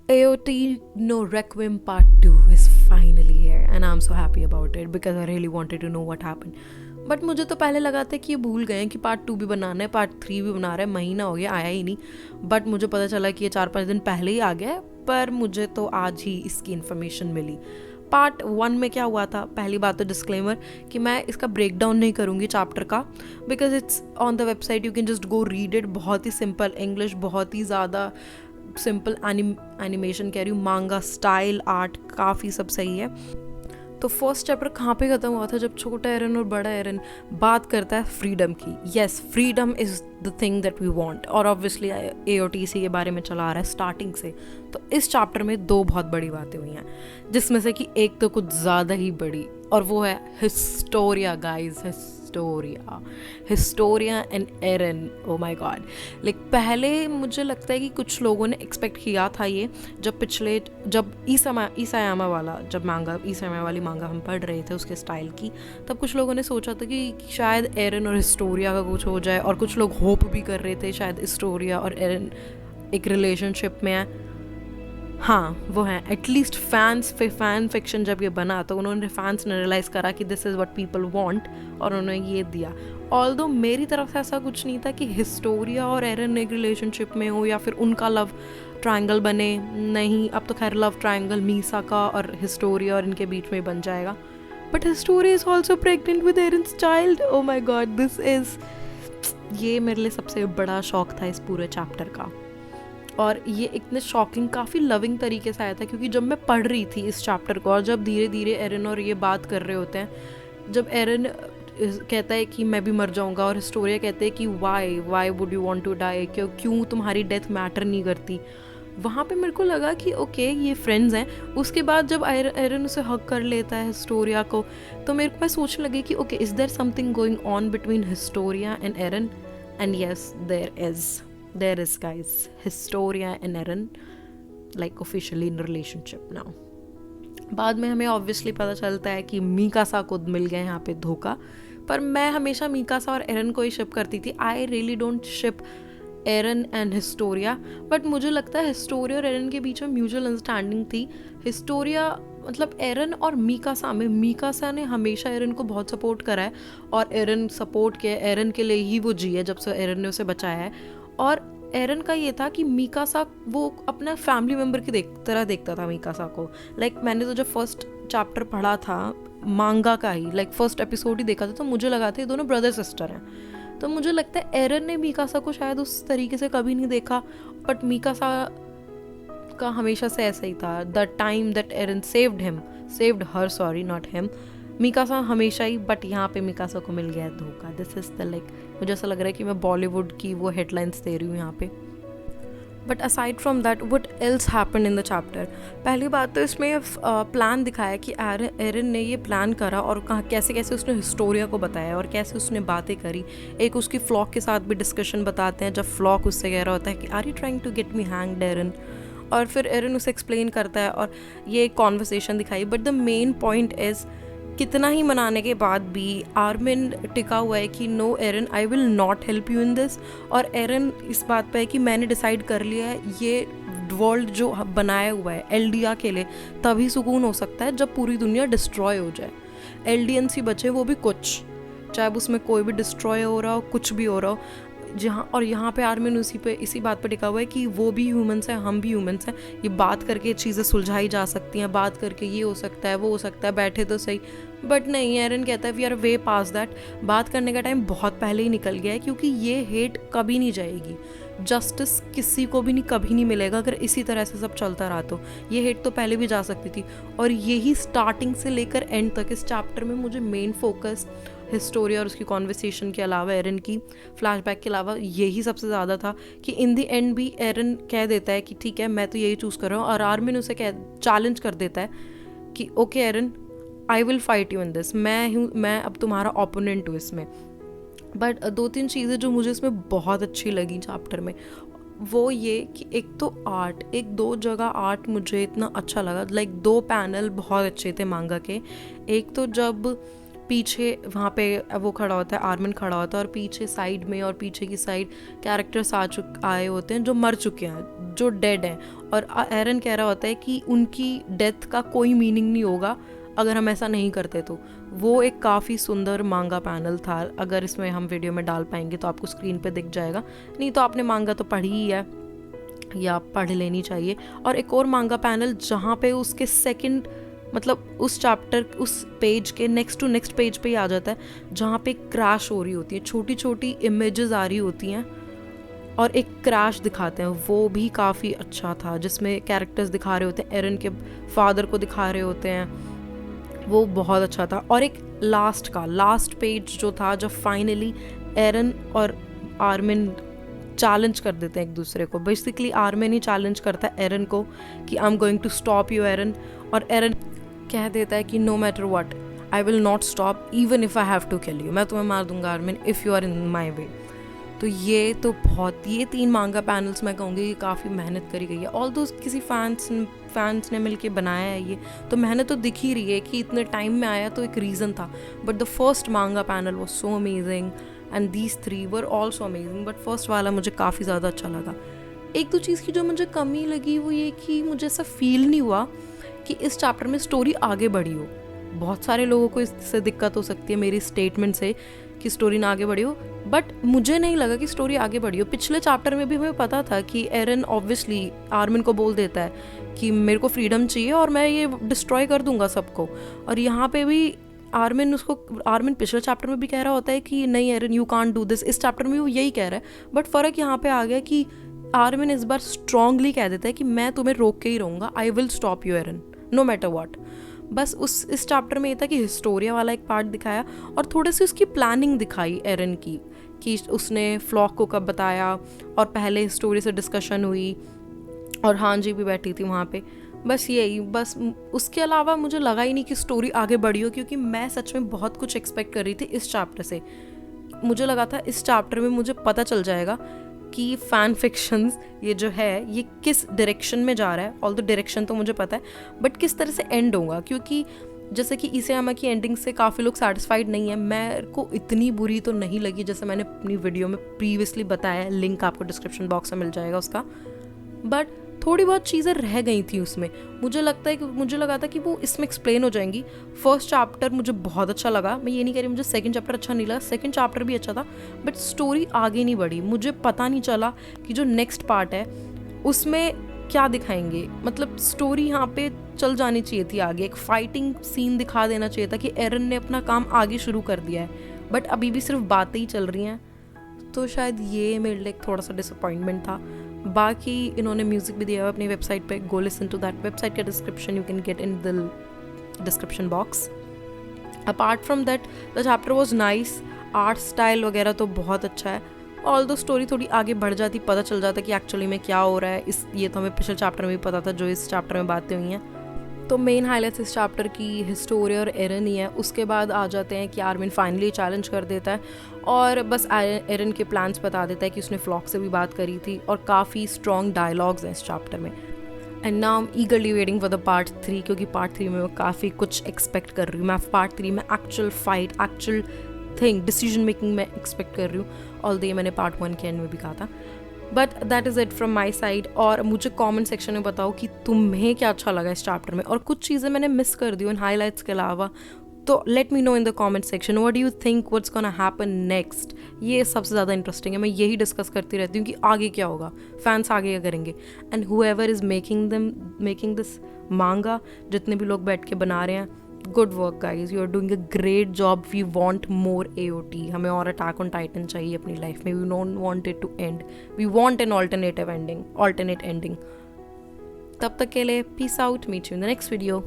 AOT No Requiem Part 2 is finally here and I'm so happy about it because I really wanted to know what happened. But मुझे तो पहले लगा था कि ये भूल गए हैं कि पार्ट 2 भी बनाना है, पार्ट 3 भी बना रहा है, महीना हो गया आया ही नहीं. बट मुझे पता चला कि ये 4-5 दिन पहले ही आ गया है, पर मुझे तो आज ही इसकी इन्फॉर्मेशन मिली. पार्ट 1 में क्या हुआ था, पहली बात तो डिस्क्लेमर कि मैं इसका ब्रेक डाउन नहीं करूँगी चैप्टर का, because it's on the website, you can just go read it. बहुत ही सिंपल इंग्लिश, बहुत ही ज़्यादा सिंपल एनिमेशन कह रही हूँ, मांगा स्टाइल, आर्ट काफ़ी सब सही है. तो फर्स्ट चैप्टर कहाँ पे ख़त्म हुआ था, जब छोटा एरन और बड़ा एरन बात करता है फ्रीडम की. Yes, freedom is the thing that we want, और ऑब्वियसली AOTC के बारे में चला आ रहा है स्टार्टिंग से. तो इस चैप्टर में 2 बहुत बड़ी बातें हुई हैं, जिसमें से कि एक तो कुछ ज़्यादा ही बड़ी, और वो है Historia guys. Historia and Eren, oh my god. Like पहले मुझे लगता है कि कुछ लोगों ने एक्सपेक्ट किया था ये, जब ईसायामा वाली मांगा हम पढ़ रहे थे उसके स्टाइल की, तब कुछ लोगों ने सोचा था कि शायद एरन और हिस्टोरिया का कुछ हो जाए, और कुछ लोग होप भी कर रहे थे शायद हिस्टोरिया और एरन एक रिलेशनशिप में है. हाँ, वो है एटलीस्ट फैन फिक्शन जब ये बना तो फैंस ने रियलाइज़ करा कि this is what people want, और उन्होंने ये दिया. ऑल्दो मेरी तरफ से ऐसा कुछ नहीं था कि हिस्टोरिया और एरन एक रिलेशनशिप में हो या फिर उनका लव ट्रायंगल बने. नहीं, अब तो खैर लव ट्रायंगल मीसा का और हिस्टोरिया और इनके बीच में बन जाएगा. But Historia is also pregnant with Eren's child. Oh my God, ये मेरे लिए सबसे बड़ा शौक था इस पूरे चैप्टर का. और ये इतने शॉकिंग, काफ़ी लविंग तरीके से आया था, क्योंकि जब मैं पढ़ रही थी इस चैप्टर को और जब धीरे धीरे एरन और ये बात कर रहे होते हैं, जब एरन कहता है कि मैं भी मर जाऊंगा और हिस्टोरिया कहते हैं कि why would you want to die, क्यों तुम्हारी डेथ मैटर नहीं करती, वहाँ पे मेरे को लगा कि ओके ये फ्रेंड्स हैं. उसके बाद जब एरन उसे हक कर लेता है हिस्टोरिया को, तो मेरे को मैं सोचने लगी कि okay, is there something going on between Historia and Eren. And yes, there is guys, Historia and Eren like officially in relationship now. बाद में हमें ऑब्वियसली पता चलता है कि मीकासा को मिल गया यहाँ पे धोखा, पर मैं हमेशा मीकासा और एरन को ही शिप करती थी. I really don't ship Eren and Historia, but मुझे लगता है हिस्टोरिया और एरन के बीच में म्यूचुअल अंडरस्टैंडिंग थी. हिस्टोरिया मतलब एरन और मीकासा ने हमेशा एरन को बहुत सपोर्ट करा है, और एरन सपोर्ट किया, एरन के लिए ही वो जी है जब से एरन ने उसे बचाया है. और एरन का ये था कि मीकासा वो अपना फैमिली मेम्बर की तरह देखता था मीकासा को. लाइक मैंने तो जब फर्स्ट चैप्टर पढ़ा था मांगा का ही, लाइक फर्स्ट एपिसोड ही देखा था, तो मुझे लगा था ये दोनों ब्रदर सिस्टर हैं. तो मुझे लगता है एरन ने मीकासा को शायद उस तरीके से कभी नहीं देखा, बट मीकासा का हमेशा से ऐसा ही था. The time that Eren saved her, sorry not him, Mikasa हमेशा ही. बट यहाँ पे मीकासा को मिल गया है धोखा. दिस इज़ द लाइक, मुझे ऐसा लग रहा है कि मैं बॉलीवुड की वो हेडलाइंस दे रही हूँ यहाँ पे. But aside from that what else happened in the chapter. पहली बात तो इसमें प्लान दिखाया कि एरन ने ये प्लान करा, और कैसे कैसे उसने हिस्टोरिया को बताया और कैसे उसने बातें करी. एक उसकी फ्लॉक के साथ भी डिस्कशन बताते हैं, जब फ्लॉक उससे कह रहा होता है कि are you trying to get me hanged Eren, और फिर एरन उसे एक्सप्लेन करता है और ये एक कॉन्वर्सेशन दिखाई. But the main point is, कितना ही मनाने के बाद भी आर्मिन टिका हुआ है कि no Eren, I will not help you in this. और एरन इस बात पे है कि मैंने डिसाइड कर लिया है, ये वर्ल्ड जो बनाया हुआ है एल्डिया के लिए तभी सुकून हो सकता है जब पूरी दुनिया डिस्ट्रॉय हो जाए. एल्डियंस ही बचे, वो भी कुछ, चाहे उसमें कोई भी डिस्ट्रॉय हो रहा हो, कुछ भी हो रहा हो. यहाँ पे आर्मिन इसी बात पे टिका हुआ है कि वो भी ह्यूमंस हैं, हम भी ह्यूमंस हैं, ये बात करके चीज़ें सुलझाई जा सकती हैं, बात करके ये हो सकता है, वो हो सकता है, बैठे तो सही. बट नहीं, एरन कहता है we are way past that. बात करने का टाइम बहुत पहले ही निकल गया है, क्योंकि ये हेट कभी नहीं जाएगी. जस्टिस किसी को भी कभी नहीं मिलेगा अगर इसी तरह से सब चलता रहा. तो ये हेट तो पहले भी जा सकती थी, और यही स्टार्टिंग से लेकर एंड तक इस चैप्टर में मुझे मेन फोकस हिस्टोरिया और उसकी कॉन्वर्सेशन के अलावा, एरन की फ्लैशबैक के अलावा, यही सबसे ज़्यादा था कि इन दी एंड भी एरन कह देता है कि ठीक है मैं तो यही चूज़ कर रहा हूँ, और आर्मिन उसे चैलेंज कर देता है कि okay Eren, I will fight you in this, मैं अब तुम्हारा ओपोनेंट हूँ इसमें. बट 2-3 चीज़ें जो मुझे इसमें बहुत अच्छी लगी चैप्टर में, वो ये कि एक तो आर्ट, 1-2 जगह आर्ट मुझे इतना अच्छा लगा. लाइक 2 पैनल बहुत अच्छे थे मांगा के. एक तो जब पीछे वहाँ पे वो खड़ा होता है, आर्मिन खड़ा होता है, और पीछे साइड में और पीछे की साइड कैरेक्टर्स आए होते हैं जो मर चुके हैं, जो डेड हैं, और एरन कह रहा होता है कि उनकी डेथ का कोई मीनिंग नहीं होगा अगर हम ऐसा नहीं करते। तो वो एक काफ़ी सुंदर मांगा पैनल था। अगर इसमें हम वीडियो में डाल पाएंगे तो आपको स्क्रीन पे दिख जाएगा, नहीं तो आपने मांगा तो पढ़ी ही है या पढ़ लेनी चाहिए। और एक और मांगा पैनल जहाँ पे उसके सेकंड मतलब उस चैप्टर उस पेज के नेक्स्ट टू नेक्स्ट पेज पे ही आ जाता है, जहाँ पे क्रैश हो रही होती है, छोटी छोटी इमेजेस आ रही होती हैं और एक क्रैश दिखाते हैं। वो भी काफ़ी अच्छा था, जिसमें कैरेक्टर्स दिखा रहे होते हैं, एरन के फादर को दिखा रहे होते हैं, वो बहुत अच्छा था। और एक लास्ट पेज जो था, जब फाइनली एरन और आर्मिन चैलेंज कर देते हैं एक दूसरे को। बेसिकली आर्मिन ही चैलेंज करता है एरन को कि I am going to stop you Eren, और एरन कह देता है कि no matter what I will not stop even if I have to kill you, मैं तुम्हें मार दूंगा Armin if you are in my way. तो ये 3 मांगा पैनल्स मैं कहूँगी कि काफ़ी मेहनत करी गई है। ऑल्दो किसी फैंस ने मिलके बनाया है ये, तो मेहनत तो दिख ही रही है कि इतने टाइम में आया तो एक रीज़न था। बट द फर्स्ट मांगा panel was so amazing and these 3 were also amazing, but first वाला मुझे काफ़ी ज़्यादा अच्छा लगा। एक दो चीज़ की जो मुझे कमी लगी वो ये कि मुझे ऐसा फील नहीं हुआ कि इस चैप्टर में स्टोरी आगे बढ़ी हो। बहुत सारे लोगों को इससे दिक्कत हो सकती है मेरी स्टेटमेंट से कि स्टोरी ना आगे बढ़ी हो, बट मुझे नहीं लगा कि स्टोरी आगे बढ़ी हो। पिछले चैप्टर में भी हमें पता था कि एरन ऑब्वियसली आर्मिन को बोल देता है कि मेरे को फ्रीडम चाहिए और मैं ये डिस्ट्रॉय कर दूंगा सबको, और यहाँ पे भी आर्मिन पिछले चैप्टर में भी कह रहा होता है कि नहीं एरन यू कांट डू दिस, इस चैप्टर में वो यही कह रहा है। बट फ़र्क यहाँ पे आ गया कि आर्मिन इस बार स्ट्रांगली कह देता है कि मैं तुम्हें रोक के ही रहूँगा, I will stop you Eren no matter what. बस इस चैप्टर में ये था कि हिस्टोरिया वाला एक पार्ट दिखाया और थोड़ी सी उसकी प्लानिंग दिखाई एरन की, कि उसने फ्लॉक को कब बताया, और पहले हिस्टोरी से डिस्कशन हुई और हाँ जी भी बैठी थी वहाँ पे। बस यही, बस उसके अलावा मुझे लगा ही नहीं कि स्टोरी आगे बढ़ी हो, क्योंकि मैं सच में बहुत कुछ एक्सपेक्ट कर रही थी इस चैप्टर से। मुझे लगा था इस चैप्टर में मुझे पता चल जाएगा कि फ़ैन फिक्शंस ये जो है ये किस डायरेक्शन में जा रहा है। ऑल द डायरेक्शन तो मुझे पता है, बट किस तरह से एंड होगा, क्योंकि जैसे कि इसेयामा की एंडिंग से काफ़ी लोग सेटिस्फाइड नहीं है। मेरे को इतनी बुरी तो नहीं लगी, जैसे मैंने अपनी वीडियो में प्रीवियसली बताया, लिंक आपको डिस्क्रिप्शन बॉक्स में मिल जाएगा उसका। बट थोड़ी बहुत चीज़ें रह गई थी उसमें। मुझे लगा था कि वो इसमें एक्सप्लेन हो जाएंगी। फर्स्ट चैप्टर मुझे बहुत अच्छा लगा, मैं ये नहीं कह रही मुझे सेकंड चैप्टर अच्छा नहीं लगा, सेकंड चैप्टर भी अच्छा था, बट स्टोरी आगे नहीं बढ़ी। मुझे पता नहीं चला कि जो नेक्स्ट पार्ट है उसमें क्या दिखाएंगे। मतलब स्टोरी यहाँ पे चल जानी चाहिए थी आगे, एक फाइटिंग सीन दिखा देना चाहिए था कि एरन ने अपना काम आगे शुरू कर दिया है, बट अभी भी सिर्फ बातें ही चल रही हैं। तो शायद ये मेरे लिए थोड़ा सा डिसअपॉइंटमेंट था। बाकी इन्होंने म्यूज़िक भी दिया हुआ अपनी वेबसाइट पे, go listen to that. Website का description you can get in the description box. Apart from that the chapter was nice, art style वगैरह तो बहुत अच्छा है। ऑल द स्टोरी थोड़ी आगे बढ़ जाती, पता चल जाता कि एक्चुअली में क्या हो रहा है। ये तो हमें पिछले चैप्टर में भी पता था जो इस चैप्टर में बातें हुई हैं। तो मेन हाईलाइट्स इस चैप्टर की हिस्टोरिया और एरन ही है। उसके बाद आ जाते हैं कि आर्मिन फाइनली चैलेंज कर देता है और बस एरन के प्लान्स बता देता है कि उसने फ्लॉक से भी बात करी थी, और काफ़ी स्ट्रॉन्ग डायलॉग्स हैं इस चैप्टर में। And now I am ईगरली waiting for the part 3, क्योंकि पार्ट 3 में मैं काफ़ी कुछ एक्सपेक्ट कर रही हूँ। मैं पार्ट 3 में actual fight, actual thing, decision making मैं एक्सपेक्ट कर रही हूँ। ऑल्दो ये मैंने पार्ट 1 के एंड में भी कहा था। But that is it from my side. और मुझे कमेंट सेक्शन में बताओ कि तुम्हें क्या अच्छा लगा इस चैप्टर में, और कुछ चीज़ें मैंने मिस कर दी उन हाईलाइट्स के अलावा। तो let me know in the comment section what do you think what's gonna happen next. ये सबसे ज़्यादा इंटरेस्टिंग है, मैं यही डिस्कस करती रहती हूँ कि आगे क्या होगा, फैंस आगे क्या करेंगे। And whoever is making this manga, जितने भी लोग बैठ के बना रहे हैं, good work guys, you are doing a great job. We want more AOT, हमें और अटैक ऑन टाइटन चाहिए अपनी लाइफ में। We don't want it to end, we want an alternate ending. तब तक के लिए peace out, meet you in the next video.